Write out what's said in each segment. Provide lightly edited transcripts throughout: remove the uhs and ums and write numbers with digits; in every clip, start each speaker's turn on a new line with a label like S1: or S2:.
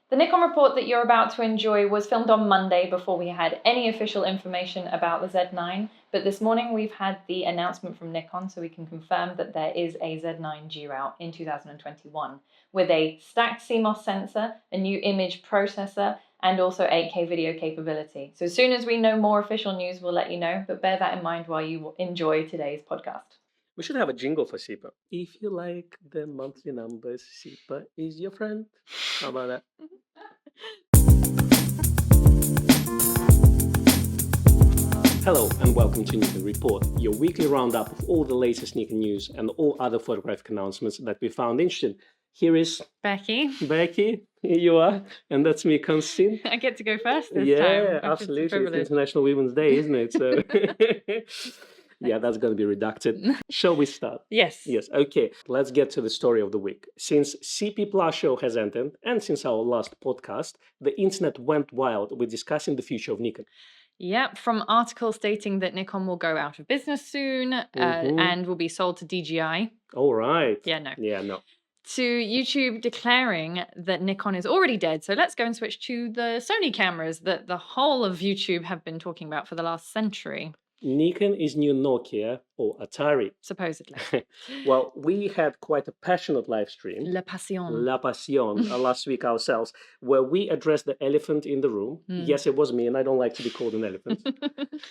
S1: The Nikon report that you're about to enjoy was filmed on Monday before we had any official information about the Z9, but this morning we've had the announcement from Nikon, so we can confirm that there is a Z9 due out in 2021 with a stacked CMOS sensor, a new image processor, and also 8K video capability. So as soon as we know more official news, we'll let you know, but bear that in mind while you enjoy today's podcast.
S2: We should have a jingle for CIPA. If you like the monthly numbers, CIPA is your friend. How about that? Hello and welcome to Nikon Report, your weekly roundup of all the latest Nikon news and all other photographic announcements that we found interesting. Here is
S1: Becky.
S2: Becky, here you are, and that's me, Konstantin.
S1: I get to go first this time.
S2: Yeah, absolutely. It's International Women's Day, isn't it? So, yeah, that's going to be redacted. Shall we start?
S1: Yes.
S2: Yes, okay. Let's get to the story of the week. Since CP+ show has ended, and since our last podcast, the internet went wild with discussing the future of Nikon.
S1: Yep, from articles stating that Nikon will go out of business soon and will be sold to DJI.
S2: All right.
S1: Yeah, no.
S2: Yeah, no.
S1: To YouTube declaring that Nikon is already dead. So let's go and switch to the Sony cameras that the whole of YouTube have been talking about for the last century.
S2: Nikon is new Nokia or Atari.
S1: Supposedly.
S2: Well, we had quite a passionate live stream.
S1: La Passion.
S2: La Passion, last week ourselves, where we addressed the elephant in the room. Yes, it was me, and I don't like to be called an elephant.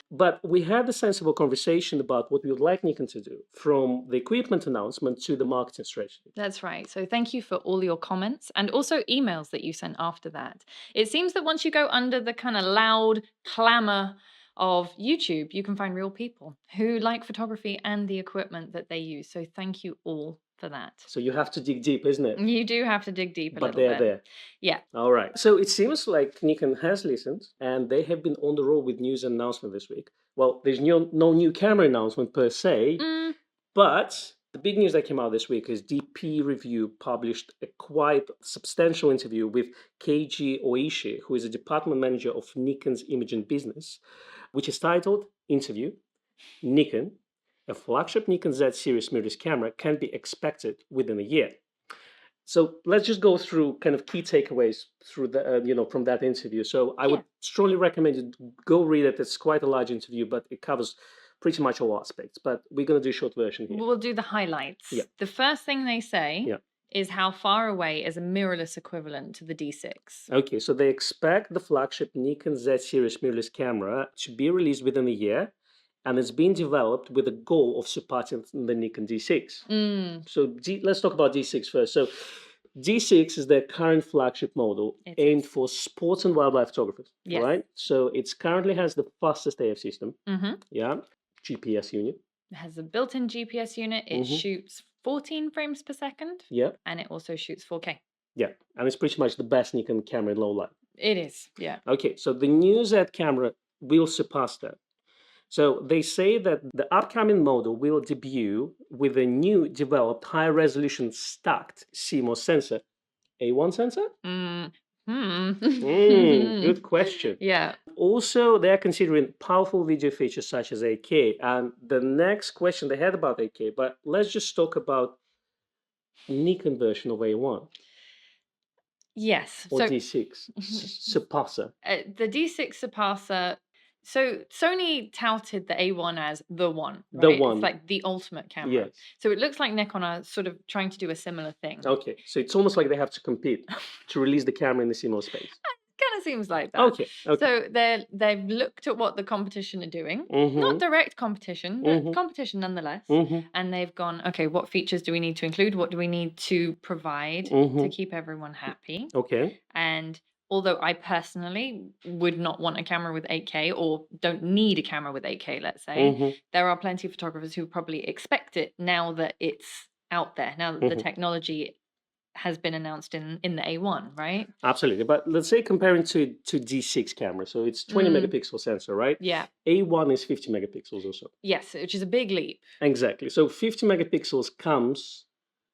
S2: But we had a sensible conversation about what we would like Nikon to do, from the equipment announcement to the marketing strategy.
S1: That's right. So thank you for all your comments and also emails that you sent after that. It seems that once you go under the kind of loud clamor of YouTube, you can find real people who like photography and the equipment that they use. So thank you all for that.
S2: So you have to dig deep, isn't it?
S1: You do have to dig deep a
S2: but
S1: little
S2: they're
S1: bit.
S2: there.
S1: Yeah.
S2: All right. So it seems like Nikon has listened, and they have been on the roll with news and announcement this week. Well, there's no new camera announcement per se, but the big news that came out this week is DPReview published a quite substantial interview with Keiji Oishi, who is a department manager of Nikon's imaging business, which is titled Interview, Nikon, a flagship Nikon Z series mirrorless camera can be expected within a year. So let's just go through kind of key takeaways through the, from that interview. So I would strongly recommend you go read it. It's quite a large interview, but it covers pretty much all aspects. But we're going to do a short version here.
S1: We'll do the highlights.
S2: Yeah.
S1: The first thing they say is how far away is a mirrorless equivalent to the D6.
S2: Okay, so they expect the flagship Nikon Z series mirrorless camera to be released within a year, and it's being developed with a goal of surpassing the Nikon D6. So let's talk about D6 first. So D6 is their current flagship model aimed for sports and wildlife photographers, right? So it currently has the fastest AF system, GPS unit.
S1: It has a built-in GPS unit. It shoots 14 frames per second.
S2: Yeah.
S1: And it also shoots 4K.
S2: Yeah, and it's pretty much the best Nikon camera in low light.
S1: It is, yeah.
S2: Okay, so the new Z camera will surpass that. So they say that the upcoming model will debut with a new developed high-resolution stacked CMOS sensor. A1 sensor? Good question.
S1: Yeah.
S2: Also, they're considering powerful video features such as 8K. And the next question they had about 8K, but let's just talk about Nikon version of A1.
S1: Yes.
S2: Or D6 Surpasser.
S1: The D6 Surpasser. So Sony touted the A1 as the one, right?
S2: The one.
S1: It's like the ultimate camera.
S2: Yes.
S1: So it looks like Nikon are sort of trying to do a similar thing.
S2: Okay, so it's almost like they have to compete to release the camera in the CMOS space.
S1: Kind of seems like that.
S2: Okay.
S1: So they've looked at what the competition are doing, not direct competition, but competition nonetheless. And they've gone, okay, what features do we need to include? What do we need to provide to keep everyone happy?
S2: Okay.
S1: And although I personally would not want a camera with 8K or don't need a camera with 8K, let's say, there are plenty of photographers who probably expect it now that it's out there, now that the technology has been announced in the A1, right?
S2: Absolutely. But let's say comparing to D6 camera, so it's 20 megapixel sensor, right?
S1: Yeah.
S2: A1 is 50 megapixels or so.
S1: Yes, which is a big leap.
S2: Exactly. So 50 megapixels comes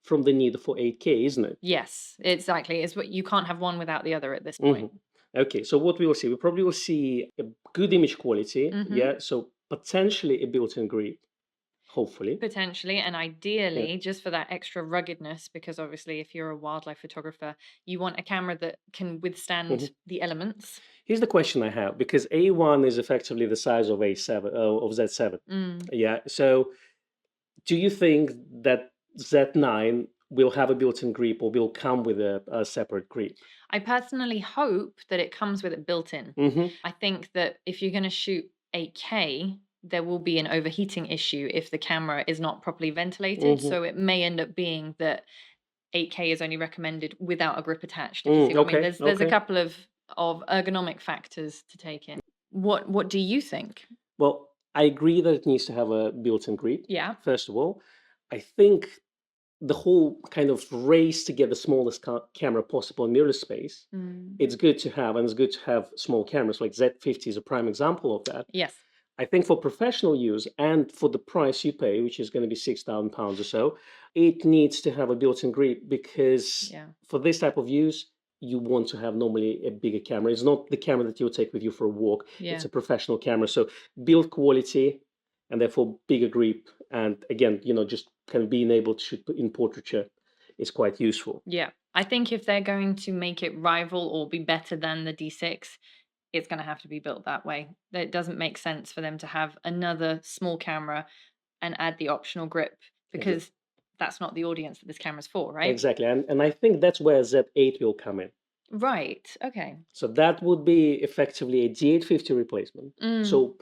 S2: from the need for 8K, isn't it?
S1: Yes, exactly. It's what you can't have one without the other at this point.
S2: Okay, so what we will see, we probably will see a good image quality, so potentially a built-in grip. hopefully.
S1: Potentially, and ideally, just for that extra ruggedness, because obviously, if you're a wildlife photographer, you want a camera that can withstand the elements.
S2: Here's the question I have, because A1 is effectively the size of A7 of Z7. Yeah. So, do you think that Z9 will have a built-in grip or will come with a separate grip?
S1: I personally hope that it comes with it built in. I think that if you're going to shoot 8K, there will be an overheating issue if the camera is not properly ventilated. So it may end up being that 8K is only recommended without a grip attached. If you see what I mean, there's a couple of ergonomic factors to take in. What do you think?
S2: Well, I agree that it needs to have a built-in grip.
S1: Yeah.
S2: First of all, I think the whole kind of race to get the smallest camera possible in mirror space, it's good to have, and it's good to have small cameras. Like Z50 is a prime example of that.
S1: Yes.
S2: I think for professional use and for the price you pay, which is going to be £6,000 or so, it needs to have a built-in grip, because for this type of use, you want to have normally a bigger camera. It's not the camera that you'll take with you for a walk. It's a professional camera. So build quality and therefore bigger grip. And again, just kind of being able to shoot in portraiture is quite useful.
S1: Yeah. I think if they're going to make it rival or be better than the D6, it's going to have to be built that way. It doesn't make sense for them to have another small camera and add the optional grip, because that's not the audience that this camera's for, right?
S2: Exactly. And I think that's where Z8 will come in.
S1: Right. Okay.
S2: So that would be effectively a D850 replacement. So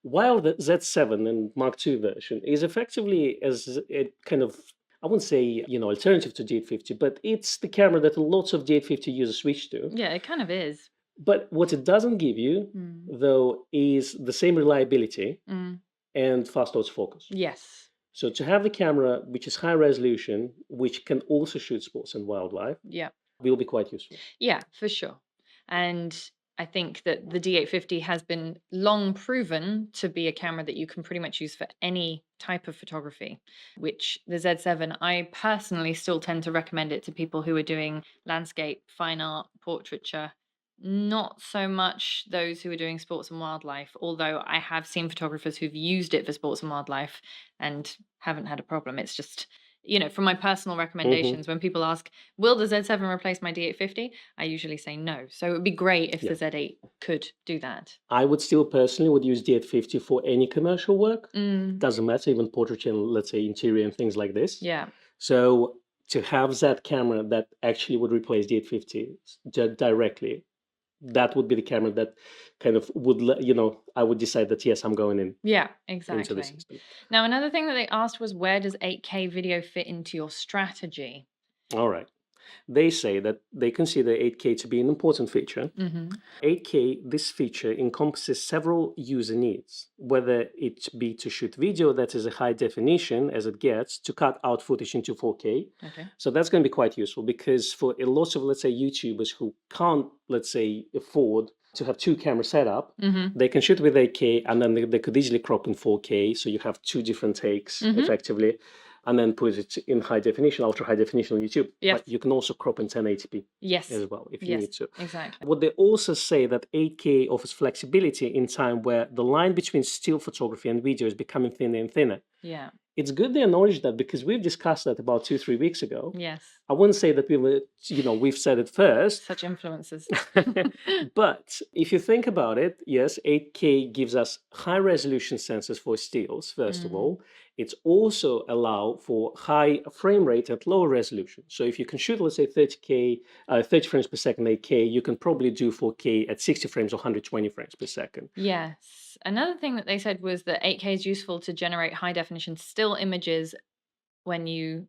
S2: while the Z7 and Mark II version is effectively as a kind of, I wouldn't say, alternative to D850, but it's the camera that lots of D850 users switch to.
S1: Yeah, it kind of is.
S2: But what it doesn't give you, though, is the same reliability and fast autofocus.
S1: Yes.
S2: So to have the camera which is high resolution, which can also shoot sports and wildlife, will be quite useful.
S1: Yeah, for sure. And I think that the D850 has been long proven to be a camera that you can pretty much use for any type of photography, which the Z7, I personally still tend to recommend it to people who are doing landscape, fine art, portraiture. Not so much those who are doing sports and wildlife, although I have seen photographers who've used it for sports and wildlife and haven't had a problem. It's just, from my personal recommendations, when people ask, will the Z7 replace my D850? I usually say no. So it would be great if the Z8 could do that.
S2: I would still personally would use D850 for any commercial work. Doesn't matter, even portraiture and let's say interior and things like this.
S1: Yeah.
S2: So to have that camera that actually would replace D850 directly, that would be the camera that kind of would, I would decide that, yes, I'm going in.
S1: Yeah, exactly.
S2: Into the system.
S1: Now, another thing that they asked was, where does 8K video fit into your strategy?
S2: All right. They say that they consider 8K to be an important feature. 8K, this feature encompasses several user needs, whether it be to shoot video that is a high definition as it gets, to cut out footage into 4K. So that's going to be quite useful, because for a lot of, let's say, YouTubers who can't, let's say, afford to have two cameras set up, they can shoot with 8K and then they could easily crop in 4K. So you have two different takes effectively, and then put it in high definition, ultra high definition on YouTube. But you can also crop in 1080p as well if you need to.
S1: Exactly.
S2: What they also say that 8K offers flexibility in time where the line between still photography and video is becoming thinner and thinner.
S1: Yeah.
S2: It's good they acknowledge that, because we've discussed that about 2-3 weeks ago.
S1: Yes.
S2: I wouldn't say that we were, we've said it first.
S1: Such influences.
S2: But if you think about it, yes, 8K gives us high resolution sensors for stills, first of all. It's also allow for high frame rate at lower resolution. So if you can shoot, let's say 30 frames per second 8K, you can probably do 4K at 60 frames or 120 frames per second.
S1: Yes. Another thing that they said was that 8K is useful to generate high definition still images when you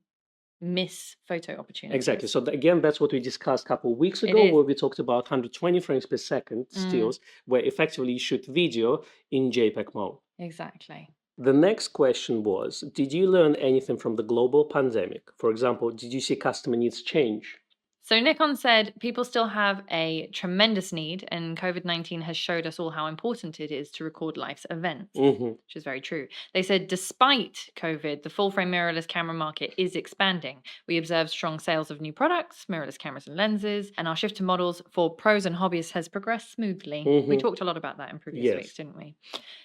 S1: miss photo opportunities.
S2: Exactly. So again, that's what we discussed a couple of weeks ago, where we talked about 120 frames per second stills, where effectively you shoot video in JPEG mode.
S1: Exactly.
S2: The next question was, did you learn anything from the global pandemic? For example, did you see customer needs change?
S1: So Nikon said people still have a tremendous need, and COVID-19 has showed us all how important it is to record life's events, which is very true. They said despite COVID, the full-frame mirrorless camera market is expanding. We observed strong sales of new products, mirrorless cameras and lenses, and our shift to models for pros and hobbyists has progressed smoothly. We talked a lot about that in previous weeks, didn't we?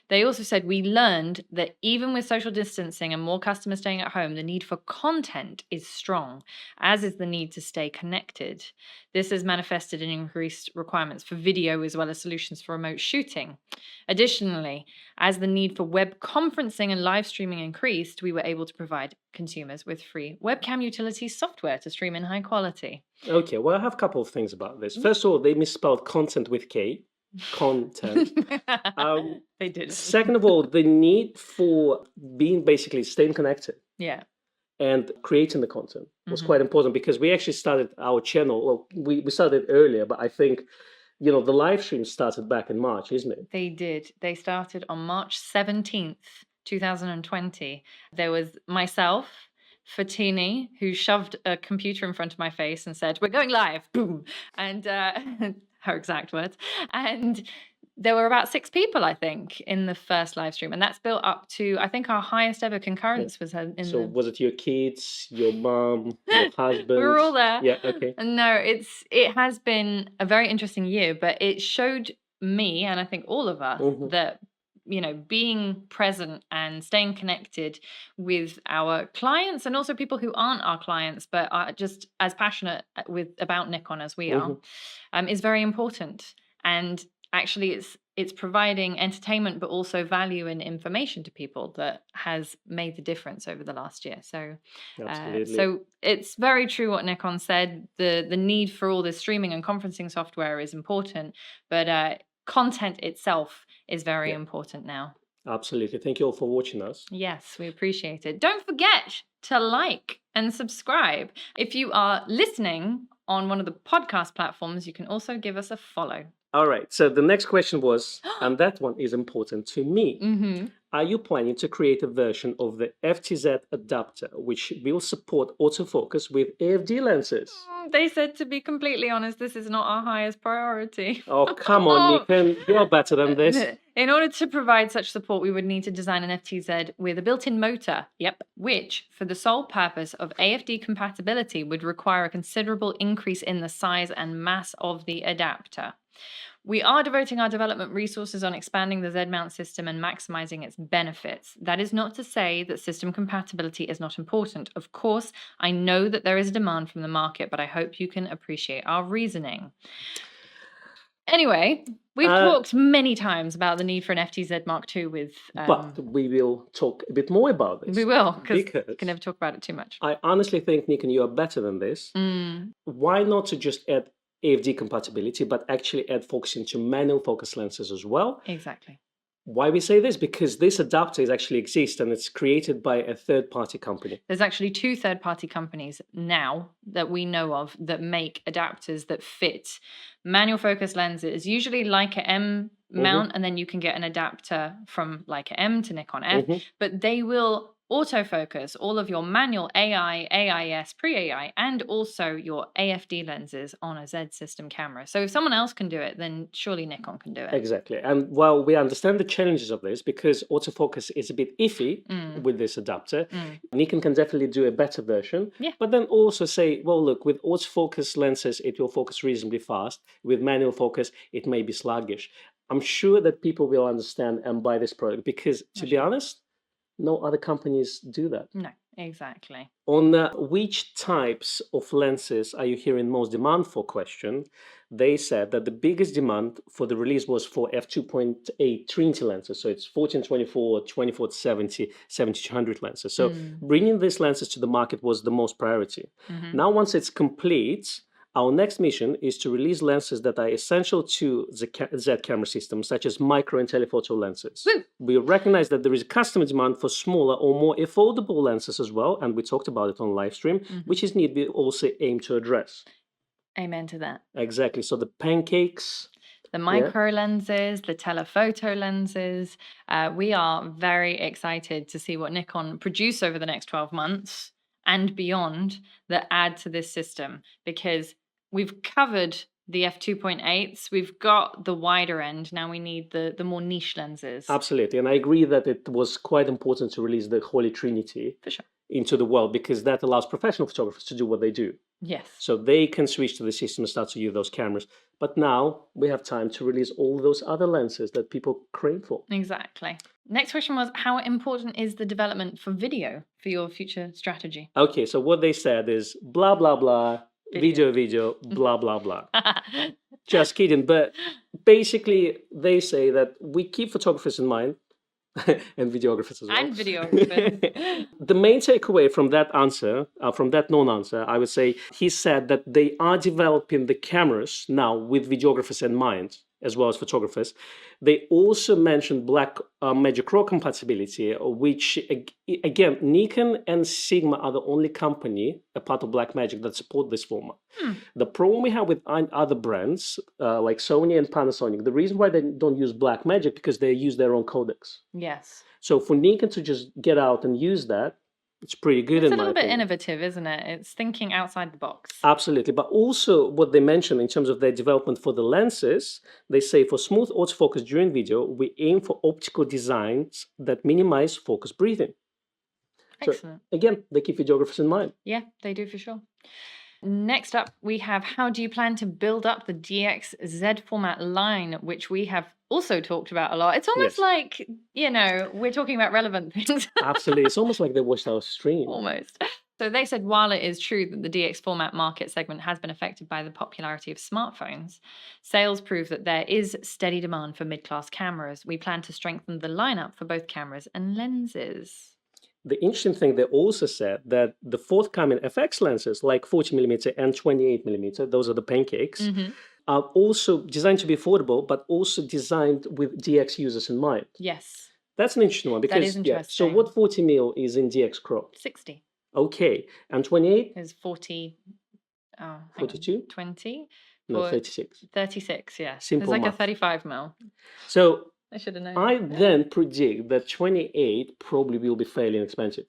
S1: They also said we learned that even with social distancing and more customers staying at home, the need for content is strong, as is the need to stay connected. This has manifested in increased requirements for video as well as solutions for remote shooting. Additionally, as the need for web conferencing and live streaming increased, we were able to provide consumers with free webcam utility software to stream in high quality.
S2: Okay, well, I have a couple of things about this. First of all, they misspelled content with K. Content.
S1: They did.
S2: Second of all, the need for being basically staying connected.
S1: Yeah.
S2: And creating the content was quite important because we actually started our channel. Well, we started earlier, but I think, the live stream started back in March, isn't it?
S1: They did. They started on March 17th, 2020. There was myself, Foteini, who shoved a computer in front of my face and said, "We're going live." Boom. And her exact words. And there were about 6 people, I think, in the first live stream. And that's built up to, I think our highest ever concurrence was in
S2: So was it your kids, your mom, your husband?
S1: We were all there.
S2: Yeah, okay.
S1: No, it has been a very interesting year, but it showed me, and I think all of us, that being present and staying connected with our clients and also people who aren't our clients but are just as passionate about Nikon as we are, is very important. And actually it's providing entertainment but also value and information to people that has made the difference over the last year. So so it's very true what Nikon said. The need for all this streaming and conferencing software is important, but content itself is very important now.
S2: Absolutely. Thank you all for watching us.
S1: Yes, we appreciate it. Don't forget to like and subscribe. If you are listening on one of the podcast platforms, you can also give us a follow.
S2: All right. So the next question was, and that one is important to me. Are you planning to create a version of the FTZ adapter which will support autofocus with AFD lenses?
S1: They said, to be completely honest, this is not our highest priority.
S2: Oh, come on, Nikon. You're better than this.
S1: In order to provide such support, we would need to design an FTZ with a built-in motor, which, for the sole purpose of AFD compatibility, would require a considerable increase in the size and mass of the adapter. We are devoting our development resources on expanding the Z-mount system and maximizing its benefits. That is not to say that system compatibility is not important. Of course, I know that there is a demand from the market, but I hope you can appreciate our reasoning. Anyway, we've talked many times about the need for an FTZ Mark II with...
S2: but we will talk a bit more about this.
S1: We will, because we can never talk about it too much.
S2: I honestly think, Nikon, you are better than this. Why not to just add AFD compatibility, but actually add focusing to manual focus lenses as well?
S1: Exactly.
S2: Why we say this? Because this adapter actually exists and it's created by a third-party company.
S1: There's actually 2 third-party companies now that we know of that make adapters that fit manual focus lenses, usually Leica M mount, and then you can get an adapter from Leica M to Nikon F, but they will autofocus all of your manual AI, AIS, pre-AI, and also your AFD lenses on a Z system camera. So if someone else can do it, then surely Nikon can do it.
S2: Exactly. And while we understand the challenges of this, because autofocus is a bit iffy with this adapter, Nikon can definitely do a better version. But then also say, well, look, with autofocus lenses, it will focus reasonably fast. With manual focus, it may be sluggish. I'm sure that people will understand and buy this product because, to be honest, no other companies do that.
S1: No, exactly.
S2: On which types of lenses are you hearing most demand for question, they said that the biggest demand for the release was for f2.8 Trinity lenses. So it's 14-24, 24-70, 70-100 lenses. So bringing these lenses to the market was the most priority. Now, once it's complete, our next mission is to release lenses that are essential to the Z camera system, such as micro and telephoto lenses. We recognize that there is a customer demand for smaller or more affordable lenses as well, and we talked about it on live stream, which is need we also aim to address.
S1: Amen to that.
S2: Exactly. So the pancakes,
S1: the micro lenses, the telephoto lenses. We are very excited to see what Nikon produce over the next 12 months and beyond that add to this system, because we've covered the f2.8s. We've got the wider end. Now we need the more niche lenses.
S2: Absolutely. And I agree that it was quite important to release the Holy Trinity
S1: For sure.
S2: into the world, because that allows professional photographers to do what they do.
S1: Yes.
S2: So they can switch to the system and start to use those cameras. But now we have time to release all those other lenses that people crave for.
S1: Exactly. Next question was, how important is the development for video for your future strategy?
S2: Okay, so what they said is blah, blah, blah, video, blah, blah, blah. Just kidding. But basically, they say that we keep photographers in mind, and videographers as well.
S1: And videographers.
S2: The main takeaway from that answer, from that non-answer, I would say, he said that they are developing the cameras now with videographers in mind, as well as photographers. They also mentioned Black Magic Raw compatibility, which, again, Nikon and Sigma are the only company, a part of Blackmagic, that support this format. The problem we have with other brands, like Sony and Panasonic, the reason why they don't use Blackmagic, because they use their own codecs.
S1: Yes.
S2: So for Nikon to just get out and use that, it's pretty good in my opinion.
S1: It's a little bit innovative, isn't it? It's thinking outside the box.
S2: Absolutely. But also what they mentioned in terms of their development for the lenses, they say for smooth autofocus during video, we aim for optical designs that minimize focus breathing.
S1: Excellent.
S2: So again, they keep videographers in mind.
S1: Yeah, they do for sure. Next up, we have, how do you plan to build up the DXZ format line, which we have also talked about a lot. It's almost like, you know, we're talking about relevant things.
S2: Absolutely. It's almost like they watched our stream.
S1: Almost. So they said, while it is true that the DX format market segment has been affected by the popularity of smartphones, sales prove that there is steady demand for mid-class cameras. We plan to strengthen the lineup for both cameras and lenses.
S2: The interesting thing, they also said that the forthcoming FX lenses, like 40mm and 28mm, those are the pancakes, are also designed to be affordable, but also designed with DX users in mind.
S1: Yes.
S2: That's an interesting one. Because,
S1: that is interesting.
S2: So what 40mm is in DX crop?
S1: 60.
S2: Okay. And 28?
S1: Is 40.
S2: 42?
S1: 20?
S2: No, 36.
S1: 36, yeah.
S2: Simple
S1: It's like
S2: math.
S1: a 35mm.
S2: So
S1: I should have known.
S2: I then predict that 28 probably will be fairly inexpensive.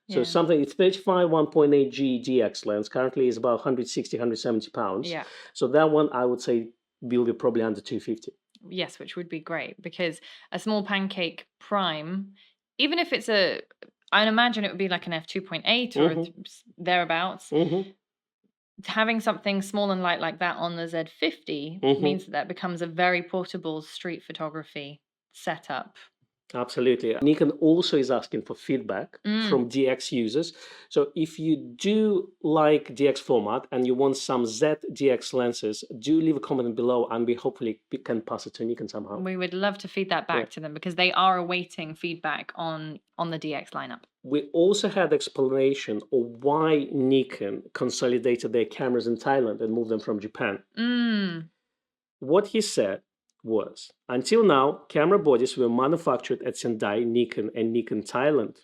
S2: So something, it's 35 1.8G DX lens currently is about 160, 170 pounds.
S1: Yeah.
S2: So that one I would say will be probably under 250.
S1: Yes, which would be great, because a small pancake prime, even if it's a, I'd imagine it would be like an f2.8 or thereabouts. Having something small and light like that on the Z50 means that becomes a very portable street photography setup.
S2: Absolutely. Nikon also is asking for feedback from DX users. So if you do like DX format and you want some Z DX lenses, do leave a comment below and we hopefully can pass it to Nikon somehow.
S1: We would love to feed that back to them, because they are awaiting feedback on the DX lineup.
S2: We also had explanation of why Nikon consolidated their cameras in Thailand and moved them from Japan. What he said was, until now, camera bodies were manufactured at Sendai, Nikon, and Nikon Thailand.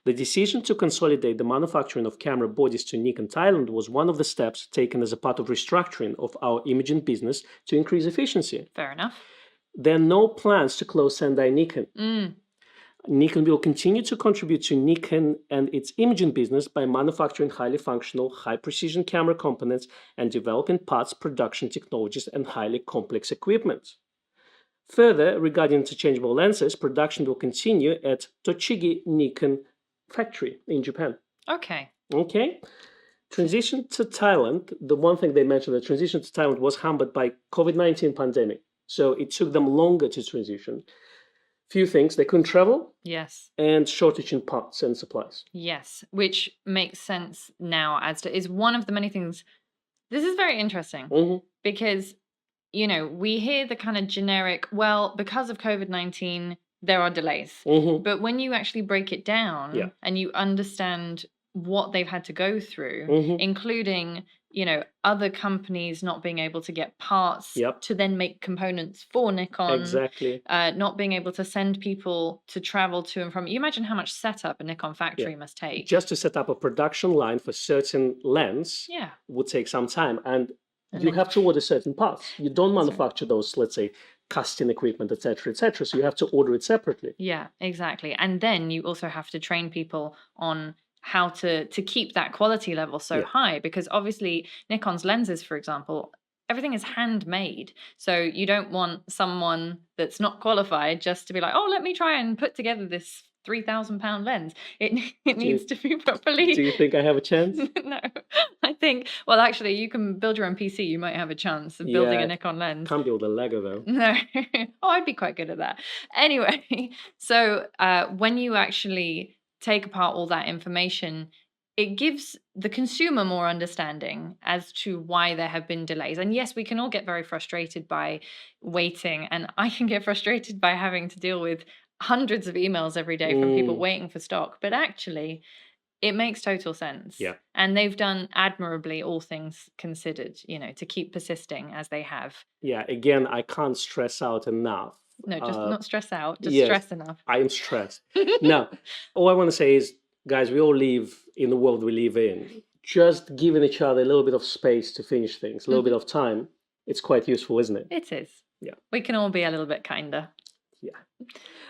S2: The decision to consolidate the manufacturing of camera bodies to Nikon Thailand was one of the steps taken as a part of restructuring of our imaging business to increase efficiency.
S1: Fair enough.
S2: There are no plans to close Sendai Nikon. Nikon will continue to contribute to Nikon and its imaging business by manufacturing highly functional, high-precision camera components and developing parts, production technologies, and highly complex equipment. Further, regarding interchangeable lenses, production will continue at Tochigi Nikon factory in Japan.
S1: Okay.
S2: Transition to Thailand, the one thing they mentioned, the transition to Thailand was hampered by COVID-19 pandemic. So it took them longer to transition. Few things, they couldn't travel.
S1: Yes.
S2: And shortage in parts and supplies.
S1: Yes, which makes sense now, as to is one of the many things. This is very interesting because, you know, we hear the kind of generic, well, because of COVID-19, there are delays. But when you actually break it down and you understand what they've had to go through, including, you know, other companies not being able to get parts to then make components for Nikon.
S2: Exactly.
S1: Not being able to send people to travel to and from. You imagine how much setup a Nikon factory must take.
S2: Just to set up a production line for certain lens would take some time. And you have to order certain parts. You don't manufacture those, let's say, casting equipment, etc., etc. So you have to order it separately.
S1: Yeah, exactly. And then you also have to train people on how to keep that quality level so high, because obviously Nikon's lenses, for example, everything is handmade. So you don't want someone that's not qualified just to be like, oh, let me try and put together this £3,000 lens. It needs to be properly.
S2: Do you think I have a chance?
S1: No, I think, well, actually, you can build your own PC. You might have a chance of building a Nikon lens.
S2: Can't build a Lego though.
S1: No. Oh, I'd be quite good at that. Anyway, so when you actually take apart all that information, it gives the consumer more understanding as to why there have been delays. And yes, we can all get very frustrated by waiting, and I can get frustrated by having to deal with hundreds of emails every day from people waiting for stock. But actually, it makes total sense.
S2: Yeah.
S1: And they've done admirably, all things considered, to keep persisting as they have.
S2: Yeah, again, I can't stress out enough.
S1: No, just not stress out, just stress enough.
S2: I am stressed. Now, all I want to say is, guys, we all live in the world we live in. Just giving each other a little bit of space to finish things, a little bit of time, it's quite useful, isn't it?
S1: It is.
S2: Yeah.
S1: We can all be a little bit kinder.
S2: Yeah.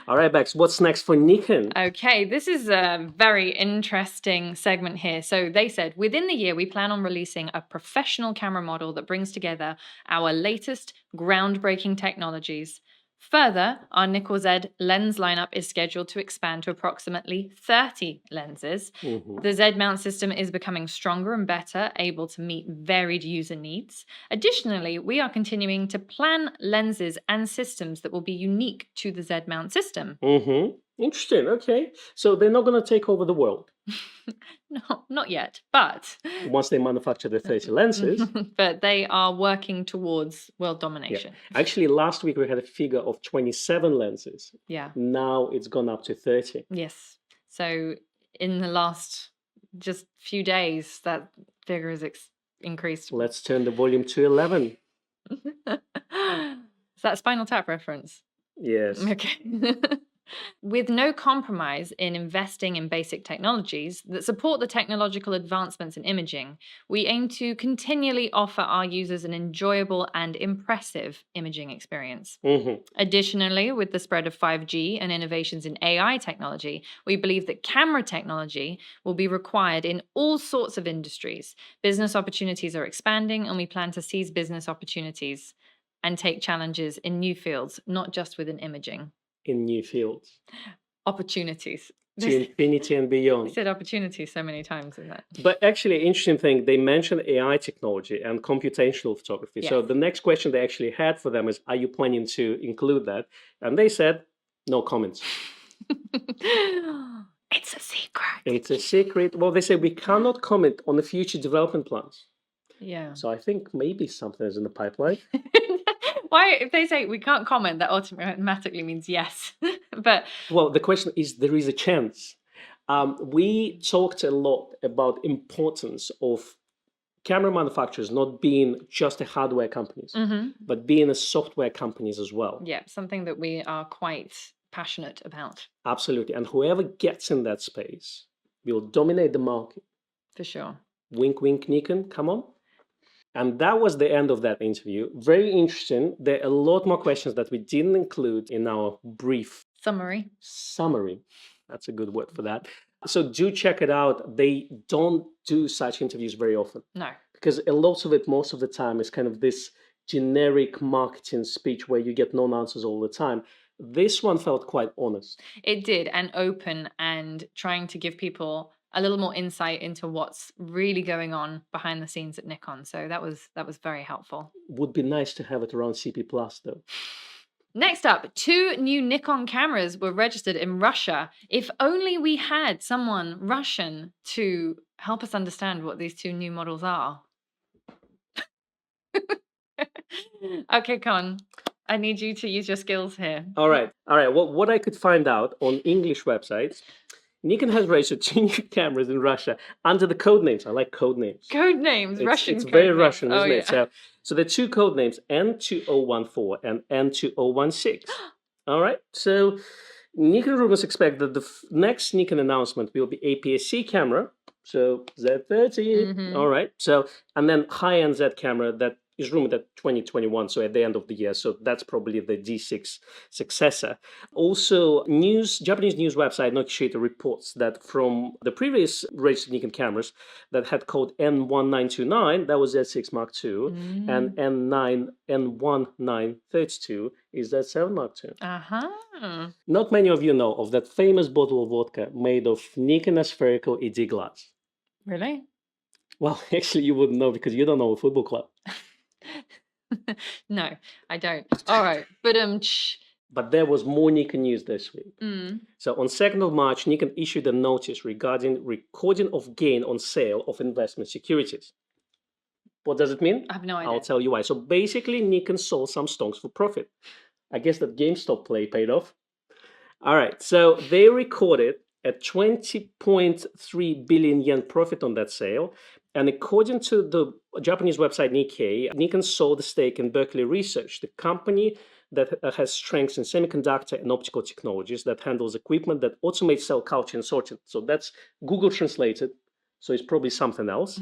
S2: All right, Bex, what's next for Nikon?
S1: Okay, this is a very interesting segment here. So they said, within the year, we plan on releasing a professional camera model that brings together our latest groundbreaking technologies. Further, our Nikon Z lens lineup is scheduled to expand to approximately 30 lenses. The Z mount system is becoming stronger and better, able to meet varied user needs. Additionally, we are continuing to plan lenses and systems that will be unique to the Z mount system.
S2: Interesting. Okay. So they're not going to take over the world.
S1: No, not yet, but
S2: once they manufacture the 30 lenses.
S1: But they are working towards world domination.
S2: Yeah. Actually, last week we had a figure of 27 lenses.
S1: Yeah.
S2: Now it's gone up to 30.
S1: Yes. So in the last just few days, that figure has increased.
S2: Let's turn the volume to 11.
S1: Is that a Spinal Tap reference?
S2: Yes.
S1: Okay. With no compromise in investing in basic technologies that support the technological advancements in imaging, we aim to continually offer our users an enjoyable and impressive imaging experience. Additionally, with the spread of 5G and innovations in AI technology, we believe that camera technology will be required in all sorts of industries. Business opportunities are expanding, and we plan to seize business opportunities and take challenges in new fields, not just within imaging.
S2: In new fields.
S1: Opportunities.
S2: To infinity and beyond.
S1: I said opportunities so many times in that.
S2: But actually, interesting thing, they mentioned AI technology and computational photography.
S1: Yes.
S2: So the next question they actually had for them is, are you planning to include that? And they said, no comments.
S1: It's a secret.
S2: It's a secret. Well, they say we cannot comment on the future development plans.
S1: Yeah.
S2: So I think maybe something is in the pipeline.
S1: Why, if they say we can't comment, that automatically means yes. But
S2: well, the question is, there is a chance. We talked a lot about importance of camera manufacturers not being just a hardware companies, but being a software companies as well.
S1: Yeah, something that we are quite passionate about.
S2: Absolutely. And whoever gets in that space will dominate the market.
S1: For sure.
S2: Wink, wink, Nikon, come on. And that was the end of that interview. Very interesting. There are a lot more questions that we didn't include in our brief
S1: summary.
S2: That's a good word for that. So do check it out. They don't do such interviews very often.
S1: No.
S2: Because a lot of it, most of the time, is kind of this generic marketing speech where you get non-answers all the time. This one felt quite honest.
S1: It did, and open, and trying to give people a little more insight into what's really going on behind the scenes at Nikon. So that was very helpful.
S2: Would be nice to have it around CP Plus though.
S1: Next up, 2 new Nikon cameras were registered in Russia. If only we had someone Russian to help us understand what these 2 new models are. Okay, Con, I need you to use your skills here.
S2: All right. Well, what I could find out on English websites, Nikon has registered 2 new cameras in Russia under the code names. I like code names.
S1: Code names, Russian.
S2: It's
S1: code
S2: very
S1: names.
S2: Russian, isn't it?
S1: Yeah.
S2: So the 2 code names, N2014 and N2016. All right. So Nikon rumors expect that the next Nikon announcement will be APS-C camera. So Z30. All right. So, and then high-end Z camera that is rumored at 2021, so at the end of the year. So that's probably the D6 successor. Also, Japanese news website Nikkei reports that from the previous registered Nikon cameras that had code N1929, that was Z6 Mark II, and N1932 is Z7 Mark II. Not many of you know of that famous bottle of vodka made of Nikon aspherical ED glass.
S1: Really?
S2: Well, actually, you wouldn't know because you don't know a football club.
S1: No, I don't. All right,
S2: But there was more Nikon news this week. So on 2nd of March, Nikon issued a notice regarding recording of gain on sale of investment securities. What does it mean?
S1: I have no idea.
S2: I'll tell you why. So basically, Nikon sold some stocks for profit. I guess that GameStop play paid off. All right, so they recorded a 20.3 billion yen profit on that sale. And according to the Japanese website Nikkei, Nikon sold a stake in Berkeley Research, the company that has strengths in semiconductor and optical technologies that handles equipment that automates cell culture and sorting. So that's Google translated. So it's probably something else.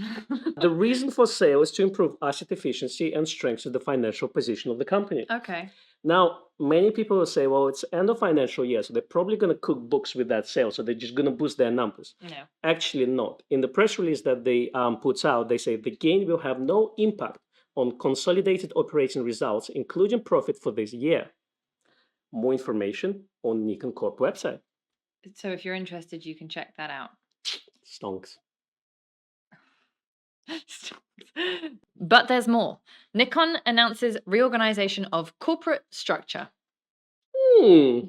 S2: The reason for sale is to improve asset efficiency and strengthen the financial position of the company.
S1: Okay.
S2: Now, many people will say, well, it's end of financial year, so they're probably going to cook books with that sale, so they're just going to boost their numbers.
S1: No.
S2: Actually, not. In the press release that they put out, they say the gain will have no impact on consolidated operating results, including profit for this year. More information on Nikon Corp website.
S1: So if you're interested, you can check that out.
S2: Stonks.
S1: But there's more. Nikon announces reorganization of corporate structure. Do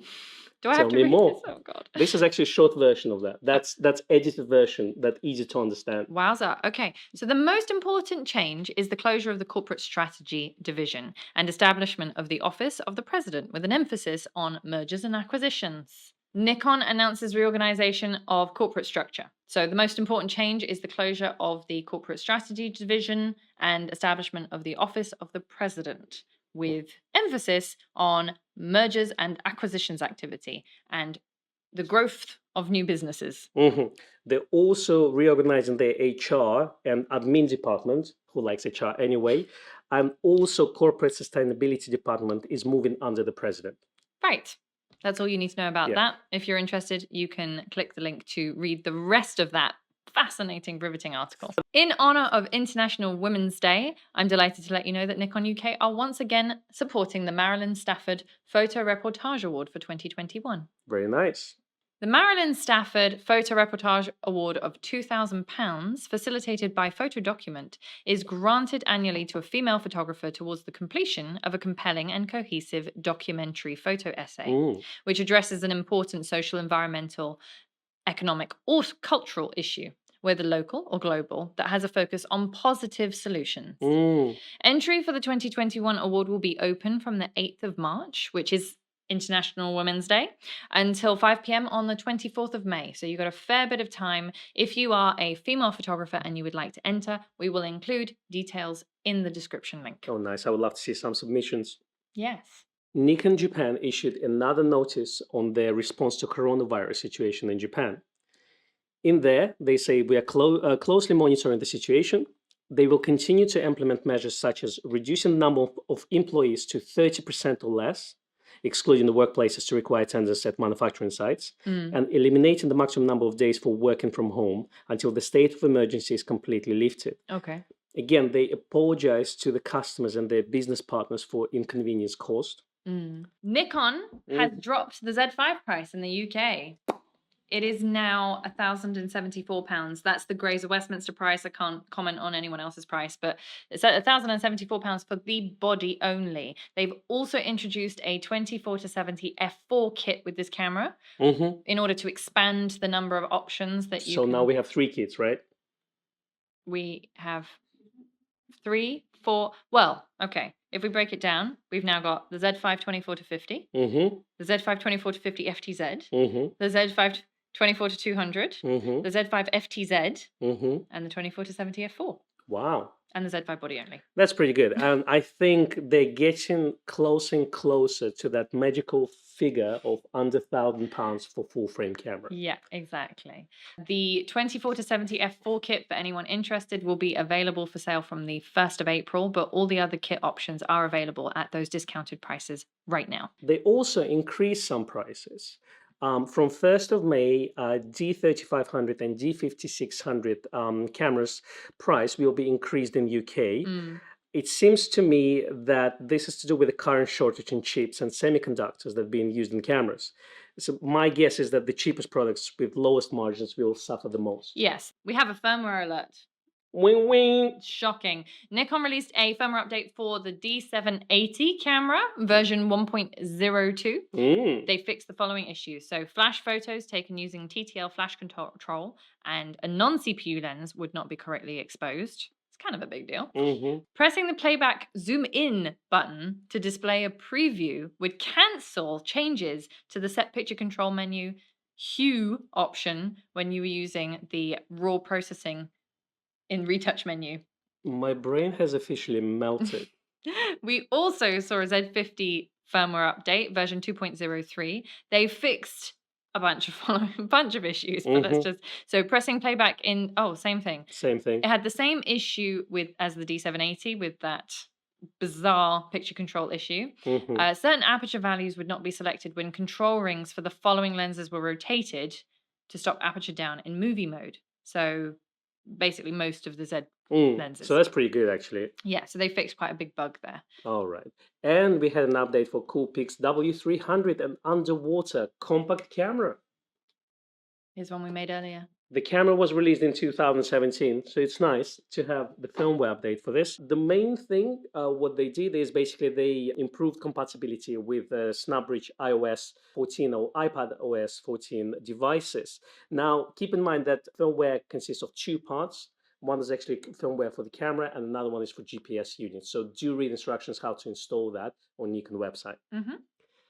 S1: I have to read
S2: more.
S1: this? Oh God.
S2: This is actually a short version of that. That's edited version, that's easy to understand.
S1: Wowza. Okay. So the most important change is the closure of the corporate strategy division and establishment of the office of the president with an emphasis on mergers and acquisitions. Nikon announces reorganization of corporate structure. So the most important change is the closure of the corporate strategy division and establishment of the office of the president with emphasis on mergers and acquisitions activity and the growth of new businesses.
S2: They're also reorganizing their HR and admin department, who likes HR anyway, and also corporate sustainability department is moving under the president.
S1: Right. That's all you need to know about that. If you're interested, you can click the link to read the rest of that fascinating, riveting article. In honor of International Women's Day, I'm delighted to let you know that Nikon UK are once again supporting the Marilyn Stafford FotoReportage Award for 2021.
S2: Very nice.
S1: The Marilyn Stafford FotoReportage Award of £2,000, facilitated by Photodocument, is granted annually to a female photographer towards the completion of a compelling and cohesive documentary photo essay, which addresses an important social, environmental, economic, or cultural issue, whether local or global, that has a focus on positive solutions. Entry for the 2021 award will be open from the 8th of March, which is International Women's Day, until 5 p.m. on the 24th of May. So you've got a fair bit of time. If you are a female photographer and you would like to enter, we will include details in the description link.
S2: Oh, nice. I would love to see some submissions.
S1: Yes.
S2: Nikon Japan issued another notice on their response to coronavirus situation in Japan. In there, they say we are closely monitoring the situation. They will continue to implement measures such as reducing the number of employees to 30% or less, excluding the workplaces to require attendance at manufacturing sites, and eliminating the maximum number of days for working from home until the state of emergency is completely lifted.
S1: Okay.
S2: Again, they apologize to the customers and their business partners for inconvenience caused.
S1: Nikon has dropped the Z5 price in the UK. It is now £1,074. That's the Grazer Westminster price. I can't comment on anyone else's price, but it's at £1,074 for the body only. They've also introduced a 24-70 f4 kit with this camera in order to expand the number of options that you can...
S2: now we have 3 kits, right?
S1: We have 3, 4... Well, okay. If we break it down, we've now got the Z5 24-50, the Z5 24-50 FTZ, the Z5 24-200, the Z5 FTZ, and the 24-70 f4.
S2: Wow.
S1: And the Z5 body only.
S2: That's pretty good. And I think they're getting closer and closer to that magical figure of under £1,000 for full frame camera.
S1: Yeah, exactly. The 24 to 70 f4 kit, for anyone interested, will be available for sale from the 1st of April, but all the other kit options are available at those discounted prices right now.
S2: They also increased some prices. From 1st of May, D3500 and D5600 cameras price will be increased in UK. It seems to me that this is to do with the current shortage in chips and semiconductors that are being used in cameras. So my guess is that the cheapest products with lowest margins will suffer the most.
S1: Yes, we have a firmware alert.
S2: Wing wing.
S1: Shocking. Nikon released a firmware update for the D780 camera, version 1.02. They fixed the following issues. So flash photos taken using TTL flash control and a non-CPU lens would not be correctly exposed. It's kind of a big deal. Pressing the playback zoom in button to display a preview would cancel changes to the set picture control menu hue option when you were using the raw processing in retouch menu.
S2: My brain has officially melted.
S1: We also saw a Z50 firmware update, version 2.03. They fixed a bunch of issues, but let's just so pressing playback in same thing.
S2: Same thing.
S1: It had the same issue as the D780 with that bizarre picture control issue. Certain aperture values would not be selected when control rings for the following lenses were rotated to stop aperture down in movie mode. So basically most of the Z lenses.
S2: So that's pretty good, actually.
S1: Yeah, so they fixed quite a big bug there.
S2: All right. And we had an update for Coolpix W300, an underwater compact camera.
S1: Here's one we made earlier.
S2: The camera was released in 2017, so it's nice to have the firmware update for this. The main thing, what they did is basically they improved compatibility with SnapReach iOS 14 or iPad OS 14 devices. Now, keep in mind that firmware consists of two parts. One is actually firmware for the camera, and another one is for GPS units. So do read instructions how to install that on Nikon website.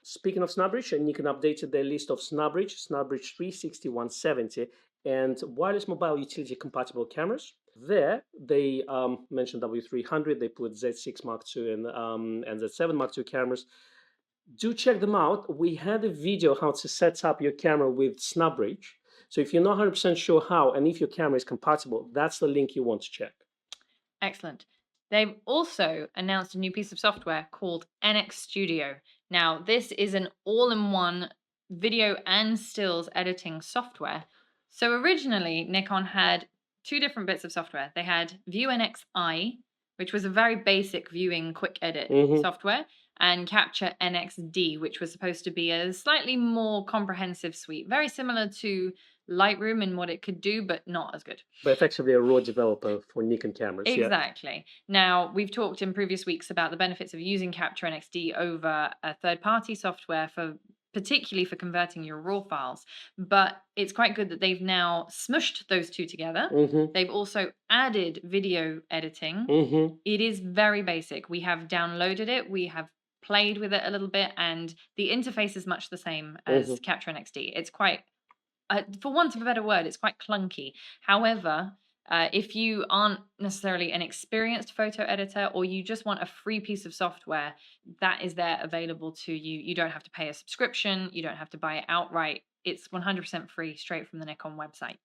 S2: Speaking of SnapReach, Nikon updated their list of SnapReach 360, 170, and wireless mobile utility compatible cameras. There, they mentioned W300, they put Z6 Mark II and Z7 Mark II cameras. Do check them out. We had a video how to set up your camera with SnapReach. So if you're not 100% sure how, and if your camera is compatible, that's the link you want to check.
S1: Excellent. They've also announced a new piece of software called NX Studio. Now, this is an all-in-one video and stills editing software. So originally, Nikon had two different bits of software. They had View NXi, which was a very basic viewing quick edit software, and Capture NXD, which was supposed to be a slightly more comprehensive suite, very similar to Lightroom in what it could do, but not as good.
S2: But effectively a raw developer for Nikon cameras.
S1: Exactly. Yeah. Now, we've talked in previous weeks about the benefits of using Capture NXD over a third-party software particularly for converting your raw files. But it's quite good that they've now smushed those two together. They've also added video editing. It is very basic. We have downloaded it. We have played with it a little bit, and the interface is much the same as Capture NXD. It's quite, for want of a better word, it's quite clunky. However, if you aren't necessarily an experienced photo editor or you just want a free piece of software, that is there available to you. You don't have to pay a subscription. You don't have to buy it outright. It's 100% free straight from the Nikon website.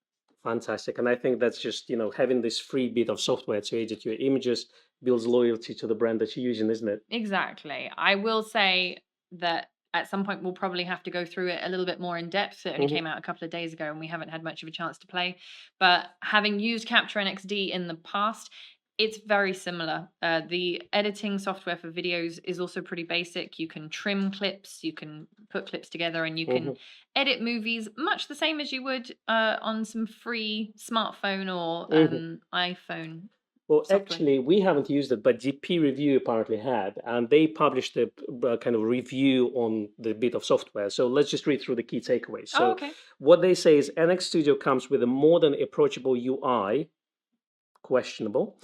S2: Fantastic. And I think that's just, having this free bit of software to edit your images builds loyalty to the brand that you're using, isn't it?
S1: Exactly. I will say that at some point we'll probably have to go through it a little bit more in depth. It only came out a couple of days ago and we haven't had much of a chance to play. But having used Capture NXD in the past, it's very similar. The editing software for videos is also pretty basic. You can trim clips, you can put clips together, and you can edit movies much the same as you would on some free smartphone or iPhone.
S2: Well,
S1: software.
S2: Actually, we haven't used it, but DPReview apparently had, and they published a kind of review on the bit of software. So let's just read through the key takeaways. So what they say is NX Studio comes with a modern, approachable UI, questionable.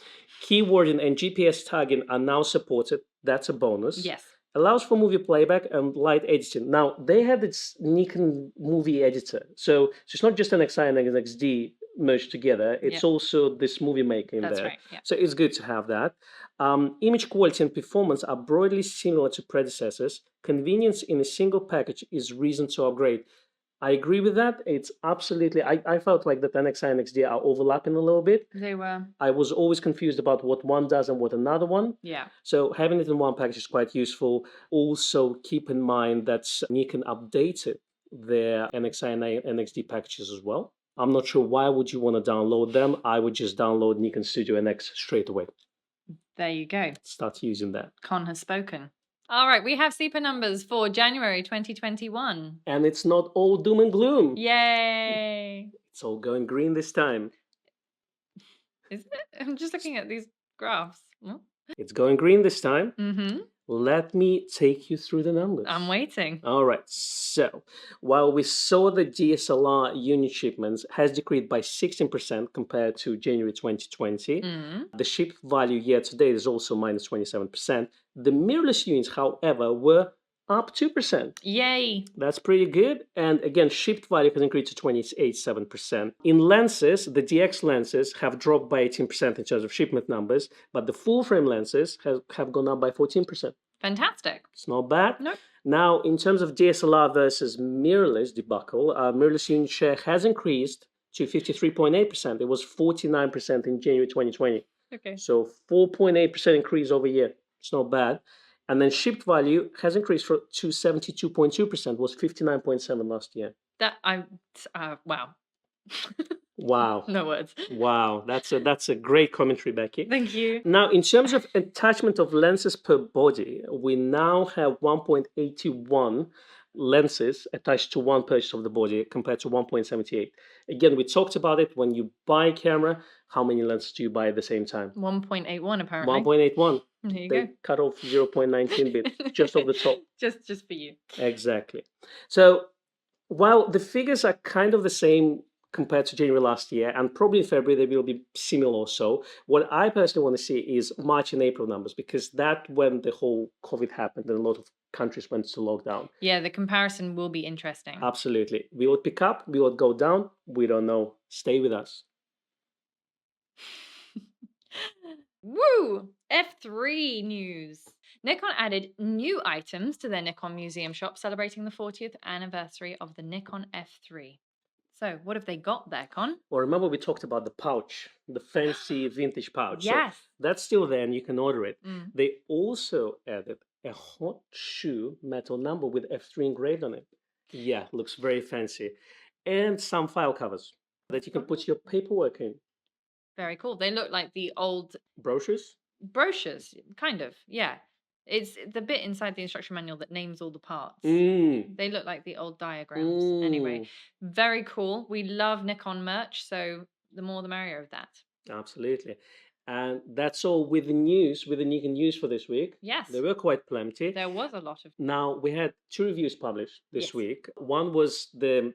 S2: Keywording and GPS tagging are now supported. That's a bonus.
S1: Yes.
S2: Allows for movie playback and light editing. Now, they have this Nikon movie editor. So it's not just NXi and NXD merged together. It's also this movie maker in
S1: That's
S2: there.
S1: right. Yeah.
S2: So it's good to have that. Image quality and performance are broadly similar to predecessors. Convenience in a single package is reason to upgrade. I agree with that. It's absolutely. I felt like the 10XI and XD are overlapping a little bit.
S1: They were.
S2: I was always confused about what one does and what another one.
S1: Yeah.
S2: So having it in one package is quite useful. Also, keep in mind that Nikon updated their NXI and NXD packages as well. I'm not sure why would you want to download them. I would just download Nikon Studio NX straight away.
S1: There you go.
S2: Start using that.
S1: Con has spoken. All right, we have CIPA numbers for January 2021.
S2: And it's not all doom and gloom.
S1: Yay!
S2: It's all going green this time.
S1: Is it? I'm just looking at these graphs. Oh.
S2: It's going green this time.
S1: Mm-hmm.
S2: Let me take you through the numbers.
S1: I'm waiting.
S2: All right. So while we saw the DSLR unit shipments has decreased by 16% compared to January 2020, the shipped value year to date is also minus 27%. The mirrorless units, however, were up 2%.
S1: Yay!
S2: That's pretty good. And again, shipped value has increased to 28.7%. In lenses, the DX lenses have dropped by 18% in terms of shipment numbers, but the full frame lenses have gone up by 14%.
S1: Fantastic.
S2: It's not bad.
S1: Nope.
S2: Now, in terms of DSLR versus mirrorless debacle, mirrorless unit share has increased to 53.8%. It was 49% in January 2020.
S1: Okay.
S2: So 4.8% increase over year. It's not bad. And then shipped value has increased to 72.2%, was 59.7 last year.
S1: Wow.
S2: Wow.
S1: No words.
S2: Wow. That's a great commentary, Becky.
S1: Thank you.
S2: Now, in terms of attachment of lenses per body, we now have 1.81 lenses attached to one purchase of the body compared to 1.78. Again, we talked about it. When you buy a camera, how many lenses do you buy at the same time?
S1: 1.81 apparently.
S2: 1.81.
S1: There you
S2: They
S1: go.
S2: cut off 0.19 bit just off the top.
S1: Just for you.
S2: Exactly. So while the figures are kind of the same compared to January last year, and probably in February they will be similar or so, what I personally want to see is March and April numbers, because that's when the whole COVID happened and a lot of countries went to lockdown.
S1: Yeah, the comparison will be interesting.
S2: Absolutely. Will it pick up? Will it go down? We don't know. Stay with us.
S1: Woo! F3 news. Nikon added new items to their Nikon Museum shop celebrating the 40th anniversary of the Nikon F3. So, what have they got there, Con?
S2: Well, remember we talked about the pouch, the fancy vintage pouch.
S1: Yes.
S2: So that's still there and you can order it. They also added a hot shoe metal number with F3 engraved on it. Yeah, looks very fancy. And some file covers that you can put your paperwork in.
S1: Very cool. They look like the old
S2: Brochures?
S1: brochures, kind of. Yeah. It's the bit inside the instruction manual that names all the parts.
S2: They
S1: look like the old diagrams. Anyway, very cool. We love Nikon merch, so the more the merrier of that.
S2: Absolutely. And that's all with the news, with the Nikon news for this week.
S1: Yes.
S2: There were quite plenty.
S1: There was a lot of.
S2: Now, we had 2 reviews published this week. One was the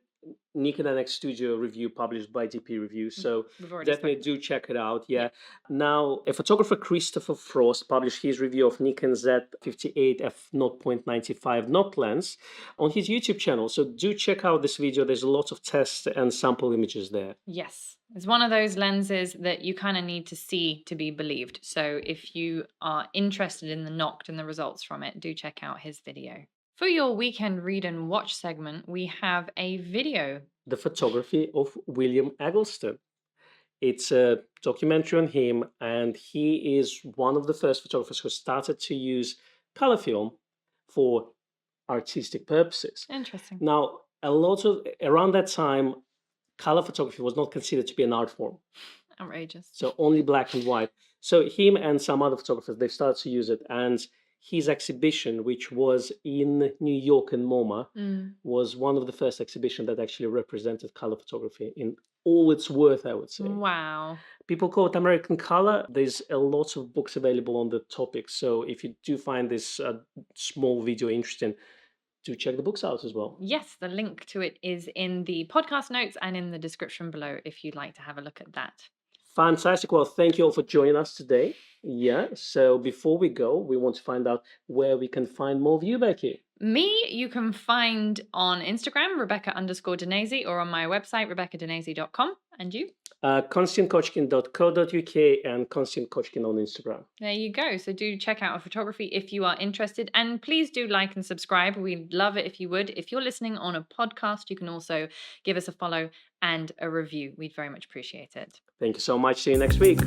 S2: Nikon NX Studio review published by DPReview, so definitely do check it out. Yeah. Now, a photographer, Christopher Frost, published his review of Nikon Z58 f0.95 not lens on his YouTube channel. So do check out this video. There's a lot of tests and sample images there.
S1: Yes. It's one of those lenses that you kind of need to see to be believed. So if you are interested in the Noct and the results from it, do check out his video. For your weekend read and watch segment, we have a video.
S2: The photography of William Eggleston. It's a documentary on him, and he is one of the first photographers who started to use color film for artistic purposes.
S1: Interesting.
S2: Now, around that time, color photography was not considered to be an art form.
S1: Outrageous.
S2: So only black and white. So him and some other photographers, they've started to use it, and his exhibition, which was in New York and MoMA, was one of the first exhibitions that actually represented color photography in all its worth, I would say.
S1: Wow.
S2: People call it American color. There's a lot of books available on the topic. So if you do find this small video interesting, do check the books out as well.
S1: Yes, the link to it is in the podcast notes and in the description below if you'd like to have a look at that.
S2: Fantastic. Well, thank you all for joining us today. Yeah, so before we go, we want to find out where we can find more of you, Becky.
S1: Me, you can find on Instagram, Rebecca_Danesi, or on my website, RebeccaDanesi.com. And you?
S2: KonstantinKochkin.co.uk and Konstantin Kochkin on Instagram.
S1: There you go. So do check out our photography if you are interested. And please do like and subscribe. We'd love it if you would. If you're listening on a podcast, you can also give us a follow and a review. We'd very much appreciate it.
S2: Thank you so much. See you next week.